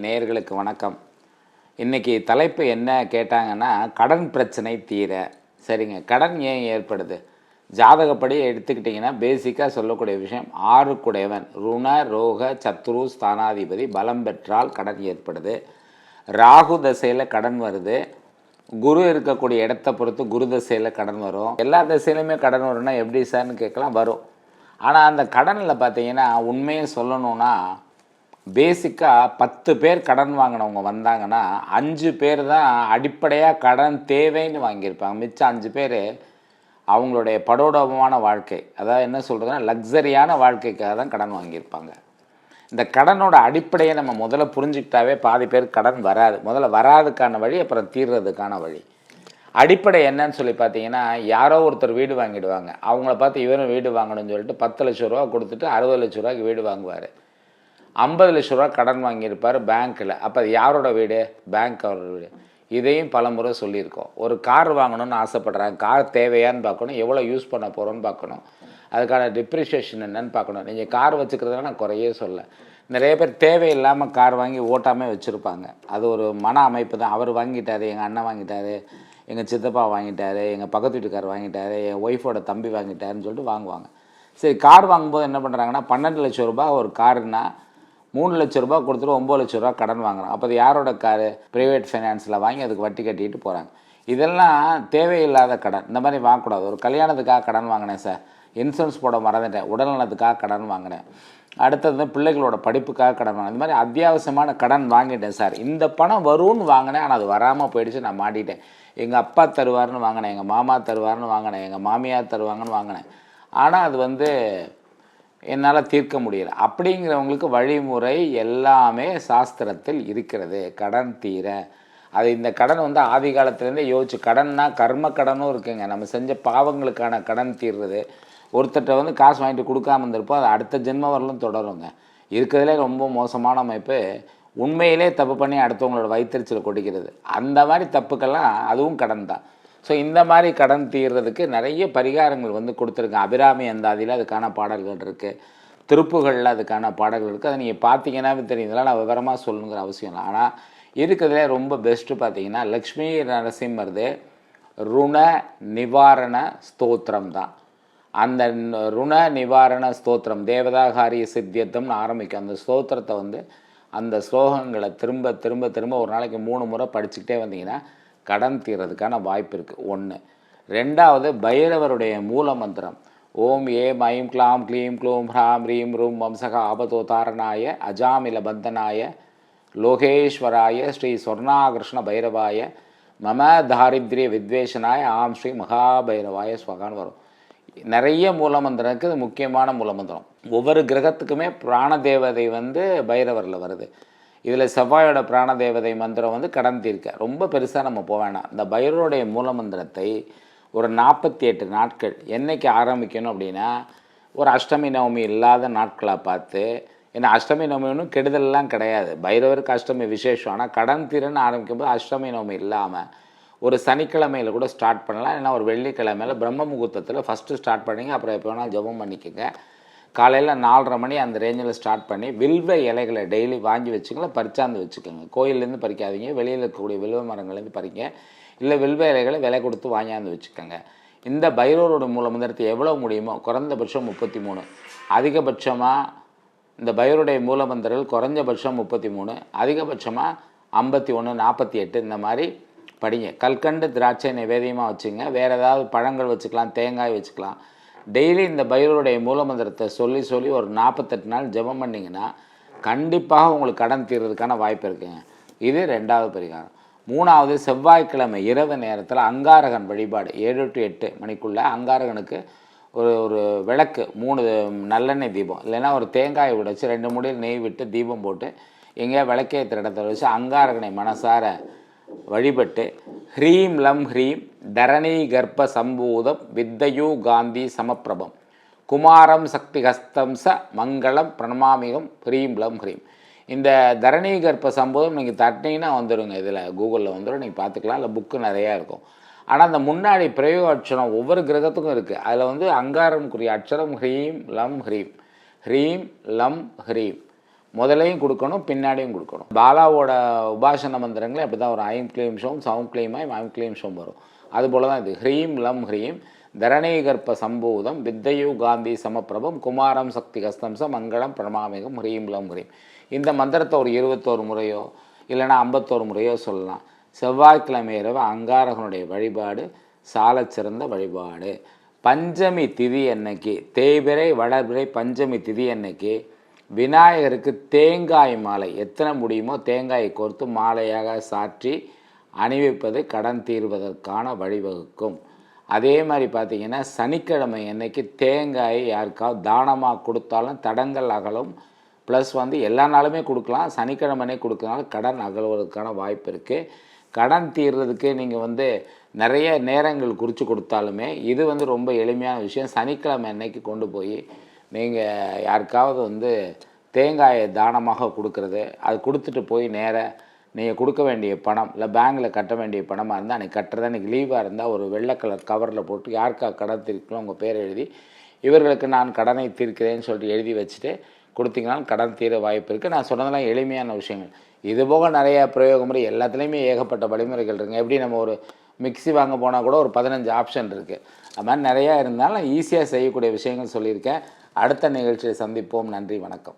நேயர்களுக்கு வணக்கம். இன்றைக்கி தலைப்பு என்ன கேட்டாங்கன்னா, கடன் பிரச்சனை தீர. சரிங்க, கடன் ஏன் ஏற்படுது? ஜாதகப்படி எடுத்துக்கிட்டிங்கன்னா பேசிக்காக சொல்லக்கூடிய விஷயம், ஆறுக்குடையவன் ருண ரோக சத்ரு ஸ்தானாதிபதி பலம் பெற்றால் கடன் ஏற்படுது. ராகு தசையில் கடன் வருது. குரு இருக்கக்கூடிய இடத்த பொறுத்து குரு தசையில் கடன் வரும். எல்லா தசையிலுமே கடன் வரும்னா எப்படி சார்னு கேட்கலாம், வரும். ஆனால் அந்த கடனில் பார்த்தீங்கன்னா உண்மையை சொல்லணுன்னா, பேசிக்காக 10 பேர் கடன் வாங்கினவங்க வந்தாங்கன்னா 5 பேர் தான் அடிப்படையாக கடன் தேவைன்னு வாங்கியிருப்பாங்க. மிச்சம் 5 பேர் அவங்களுடைய படோடபமான வாழ்க்கை, அதாவது என்ன சொல்கிறதுன்னா லக்ஸரியான வாழ்க்கைக்காக தான் கடன் வாங்கியிருப்பாங்க. இந்த கடனோட அடிப்படையை நம்ம முதல்ல புரிஞ்சுக்கிட்டாவே பாதி பேர் கடன் வராது. முதல்ல வராதுக்கான வழி, அப்புறம் தீர்றதுக்கான வழி. அடிப்படை என்னன்னு சொல்லி பார்த்தீங்கன்னா, யாரோ ஒருத்தர் வீடு வாங்கிடுவாங்க. அவங்கள பார்த்து இவரும் வீடு வாங்கணும்னு சொல்லிட்டு 10 லட்ச ரூபா கொடுத்துட்டு 60 லட்ச ரூபாய்க்கு வீடு வாங்குவார். 50 லட்ச ரூபா கடன் வாங்கியிருப்பார் பேங்க்கில். அப்போ அது யாரோட வீடு? பேங்க் அவரோட வீடு. இதையும் பல முறை சொல்லியிருக்கோம். ஒரு கார் வாங்கணும்னு ஆசைப்படுறாங்க. கார் தேவையான்னு பார்க்கணும், எவ்வளோ யூஸ் பண்ண போகிறோன்னு பார்க்கணும், அதுக்கான டிப்ரிஷியேஷன் என்னன்னு பார்க்கணும். நீங்கள் கார் வச்சுக்கிறதுனா நான் குறையே சொல்ல. நிறைய பேர் தேவையில்லாமல் கார் வாங்கி ஓட்டாமல் வச்சுருப்பாங்க. அது ஒரு மன அமைப்பு தான். அவர் வாங்கிட்டார், எங்கள் அண்ணன் வாங்கிட்டார், எங்கள் சித்தப்பா வாங்கிட்டார், எங்கள் பக்கத்து வீட்டுக்கார் வாங்கிட்டார், என் ஒய்ஃபோட தம்பி வாங்கிட்டாருன்னு சொல்லிட்டு வாங்குவாங்க. சரி, கார் வாங்கும்போது என்ன பண்ணுறாங்கன்னா, 12 லட்ச ரூபா ஒரு காருன்னா 3 லட்ச ரூபா கொடுத்துட்டு 9 லட்ச ரூபா கடன் வாங்குறோம். அப்போ அது யாரோட காரு? ப்ரைவேட் ஃபைனான்ஸில் வாங்கி அதுக்கு வட்டி கட்டிட்டு போகிறாங்க. இதெல்லாம் தேவையில்லாத கடன். இந்த மாதிரி வாங்கக்கூடாது. ஒரு கல்யாணத்துக்காக கடன் வாங்கினேன் சார், இன்சூரன்ஸ் போட மறந்துட்டேன், உடல்நலத்துக்காக கடன் வாங்கினேன், அடுத்தது பிள்ளைகளோட படிப்புக்காக கடன் வாங்கினேன், இந்த மாதிரி அத்தியாவசியமான கடன் வாங்கிட்டேன் சார், இந்த பணம் வரும்னு வாங்கினேன், ஆனால் அது வராமல் போயிடுச்சு, நான் மாட்டிட்டேன். எங்கள் அப்பா தருவார்னு வாங்கினேன், எங்கள் மாமா தருவார்னு வாங்கினேன், எங்கள் மாமியார் தருவாங்கன்னு வாங்கினேன், ஆனால் அது என்னால் தீர்க்க முடியலை. அப்படிங்கிறவங்களுக்கு வழிமுறை எல்லாமே சாஸ்திரத்தில் இருக்கிறது, கடன் தீர. அது இந்த கடன் ஆதி காலத்துலேருந்தே யோசிச்சு, கடன்னா கர்ம கடனும் இருக்குங்க. நம்ம செஞ்ச பாவங்களுக்கான கடன் தீர்றது. ஒருத்தர்கிட்ட காசு வாங்கிட்டு கொடுக்காம இருந்திருப்போம், அது அடுத்த ஜென்ம வரலும் தொடருங்க. இருக்கிறதுலே ரொம்ப மோசமான அமைப்பு, உண்மையிலே தப்பு பண்ணி அடுத்தவங்களோட வயிற்றுச்சலை கொட்டிக்கிறது. அந்த மாதிரி தப்புக்கெல்லாம் அதுவும் கடன் தான். ஸோ இந்த மாதிரி கடன் தீர்றதுக்கு நிறைய பரிகாரங்கள் கொடுத்துருக்கேன். அபிராமி அந்தாதியில் அதுக்கான பாடல்கள் இருக்குது, திருப்புகளில் அதுக்கான பாடல்கள் இருக்குது. அதை நீங்கள் பார்த்தீங்கன்னாவே தெரியும். இதெல்லாம் நான் விவரமாக சொல்லணுங்கிற அவசியம் இல்லை. ஆனால் இருக்கிறதுலே ரொம்ப பெஸ்ட்டு பார்த்தீங்கன்னா லக்ஷ்மி நரசிம்மர்து ருண நிவாரண ஸ்தோத்திரம் தான். அந்த ருண நிவாரண ஸ்தோத்திரம் தேவதாகாரிய சித்தியத்தம்னு ஆரம்பிக்கும். அந்த ஸ்தோத்திரத்தை அந்த ஸ்லோகங்களை திரும்ப திரும்ப திரும்ப ஒரு நாளைக்கு 3 முறை படிச்சுக்கிட்டே வந்தீங்கன்னா கடன் தீர்றதுக்கான வாய்ப்பு இருக்குது. 1. 2வது, பைரவருடைய மூல மந்திரம் ஓம் ஏம் ஐம் க்ளாம் க்ளீம் க்ளூம் ஹ்ராம் ரீம் ரூம் வம்சக ஆபதோதாரணாய அஜாமில பந்தனாய லோகேஸ்வராய ஸ்ரீ சொர்ணாகிருஷ்ண பைரவாய மம தாரித்ரிய வித்வேஷனாய ஆம் ஸ்ரீ மகாபைரவாய ஸ்வகான்னு வரும். நிறைய மூலமந்திரம் இது முக்கியமான மூலமந்திரம். ஒவ்வொரு கிரகத்துக்குமே பிராண தேவதை பைரவரில் வருது. இதில் செவ்வாயோட பிராண தேவதை மந்திரம் கடன் தீர்க்க. ரொம்ப பெருசாக நம்ம போக வேணாம். இந்த பைரவருடைய மூல மந்திரத்தை ஒரு 48 நாட்கள் என்றைக்கு ஆரம்பிக்கணும் அப்படின்னா, ஒரு அஷ்டமி நவமி இல்லாத நாட்களாக பார்த்து, ஏன்னா அஷ்டமி நவமி ஒன்றும் கெடுதல்லாம் கிடையாது, பைரவருக்கு அஷ்டமி விசேஷம். ஆனால் கடன் தீரன்னு ஆரம்பிக்கும்போது அஷ்டமி நவமி இல்லாமல் ஒரு சனிக்கிழமையில் கூட ஸ்டார்ட் பண்ணலாம். ஏன்னா ஒரு வெள்ளிக்கிழமையில் பிரம்ம முகூர்த்தத்தில் ஃபஸ்ட்டு ஸ்டார்ட் பண்ணிங்க, அப்புறம் எப்போ வேணால் ஜபம் பண்ணிக்கோங்க. காலையில் 4:30 மணி அந்த ரேஞ்சில் ஸ்டார்ட் பண்ணி வில்வ இலைகளை டெய்லி வாங்கி வச்சுக்கலாம், பறிச்சாந்து வச்சுக்கோங்க. கோயிலேருந்து பறிக்காதீங்க, வெளியில் இருக்கக்கூடிய வில்வ மரங்கள்லேருந்து பறிங்க, இல்லை வில்வ இலைகளை விலை கொடுத்து வாங்கியாந்து வச்சுக்கோங்க. இந்த பைரவரோட மூலமந்திரத்தை எவ்வளோ முடியுமோ, குறைந்தபட்சம் 33, அதிகபட்சமாக இந்த பைரவருடைய மூலமந்திரங்கள் குறைஞ்சபட்சம் 33, அதிகபட்சமாக 51, 48 இந்த மாதிரி படிங்க. கல்கண்டு திராட்சை நிவேதியமாக வச்சுங்க. வேறு ஏதாவது பழங்கள் வச்சுக்கலாம், தேங்காய் வச்சுக்கலாம். டெய்லி இந்த பைரவருடைய மூலமந்திரத்தை சொல்லி சொல்லி ஒரு 48 நாள் ஜபம் பண்ணிங்கன்னா கண்டிப்பாக உங்களுக்கு கடன் தீர்றதுக்கான வாய்ப்பு இருக்குங்க. இது 2வது பரிகாரம். 3வது, செவ்வாய்க்கிழமை இரவு நேரத்தில் அங்காரகன் வழிபாடு 7 to 8 மணிக்குள்ளே அங்காரகனுக்கு ஒரு விளக்கு 3 நல்லெண்ணெய் தீபம், இல்லைன்னா ஒரு தேங்காயை உடைச்சி 2 மூடியில் நெய் விட்டு தீபம் போட்டு எங்கேயா விளக்கேற்றுற இடத்துல வச்சு அங்காரகனை மனசார வழிபட்டு ஹ்ரீம் லம் ஹ்ரீம் தரணி கர்ப்ப சம்பூதம் வித்தையூ காந்தி சமப்பிரபம் குமாரம் சக்தி ஹஸ்தம் ச மங்களம் பிரணமாமிகம் ஹ்ரீம் லம் ஹ்ரீம். இந்த தரணி கர்ப்ப சம்பூதம் நீங்கள் தட்டினீங்கன்னா வந்துடுங்க. இதில் கூகுளில் வந்துடும், நீங்கள் பார்த்துக்கலாம். இல்லை புக்கு நிறையா இருக்கும். ஆனால் அந்த முன்னாடி பிரயோக அட்சரம் ஒவ்வொரு கிரகத்துக்கும் இருக்குது. அதில் அங்காரம்க்குரிய அட்சரம் ஹ்ரீம் லம் ஹ்ரீம், ஹ்ரீம் லம் ஹ்ரீம். முதலையும் கொடுக்கணும், பின்னாடியும் கொடுக்கணும். பாலாவோட உபாசன மந்திரங்களே அப்படி தான் ஒரு ஐம் க்ளீம் ஷோம், சௌம் க்ளீமாய் ஐம் க்ளீம் ஷோம் வரும். அதுபோல் தான் இது. ஹ்ரீம் லம் ஹ்ரீம் தரணீகர்ப்ப சம்பூதம் வித்தையு காந்தி சமப்பிரபம் குமாரம் சக்தி கஸ்தம்ச மங்களம் பிரணாமிகம் ஹ்ரீம் லம் ஹ்ரீம். இந்த மந்திரத்தை ஒரு 21 முறையோ இல்லைனா 51 முறையோ சொல்லலாம். செவ்வாய்க்கிழமை இரவு அங்காரகனுடைய வழிபாடு சாலச்சிறந்த வழிபாடு. பஞ்சமி திதி அன்னைக்கு, தேய்பிறை வளர்பிறை பஞ்சமி திதி அன்னைக்கு விநாயகருக்கு தேங்காய் மாலை எத்தனை முடியுமோ தேங்காயை கோர்த்து மாலையாக சாற்றி அணிவிப்பது கடன் தீர்வதற்கான வழிவகுக்கும். அதே மாதிரி பார்த்திங்கன்னா சனிக்கிழமை அன்னைக்கு தேங்காயை யாருக்காவது தானமாக கொடுத்தாலும் தடங்கள் அகலும். ப்ளஸ் எல்லா நாளுமே கொடுக்கலாம், சனிக்கிழமைனே கொடுக்கறனால கடன் அகலுவதற்கான வாய்ப்பு இருக்குது. கடன் தீர்றதுக்கு நீங்கள் நிறைய நேரங்கள் குறித்து கொடுத்தாலுமே இது ரொம்ப எளிமையான விஷயம். சனிக்கிழமை அன்னைக்கு கொண்டு போய் நீங்கள் யாருக்காவது தேங்காயை தானமாக கொடுக்குறது, அது கொடுத்துட்டு போய் நேராக நீங்கள் கொடுக்க வேண்டிய பணம் இல்லை பேங்கில் கட்ட வேண்டிய பணமாக இருந்தால் அன்றைக்கி கட்டுறதா, இன்றைக்கி லீவாக இருந்தால் ஒரு வெள்ளை கலர் கவரில் போட்டு யாருக்காக கடன் தீர்க்கணும் உங்கள் பேரை எழுதி இவர்களுக்கு நான் கடனை தீர்க்கிறேன்னு சொல்லிட்டு எழுதி வச்சுட்டு கொடுத்தீங்கனாலும் கடன் தீர வாய்ப்பு இருக்குது. நான் சொன்னதெல்லாம் எளிமையான விஷயங்கள். இதுபோக நிறைய பிரயோக முறை எல்லாத்துலேயுமே ஏகப்பட்ட வழிமுறைகள் இருக்குங்க. எப்படி நம்ம ஒரு மிக்சி வாங்க போனால் கூட ஒரு 15 ஆப்ஷன் இருக்குது. அது மாதிரி நிறையா இருந்தாலும் ஈஸியாக செய்யக்கூடிய விஷயங்கள் சொல்லியிருக்கேன். அடுத்த நிகழ்ச்சியை சந்திப்போம். நன்றி, வணக்கம்.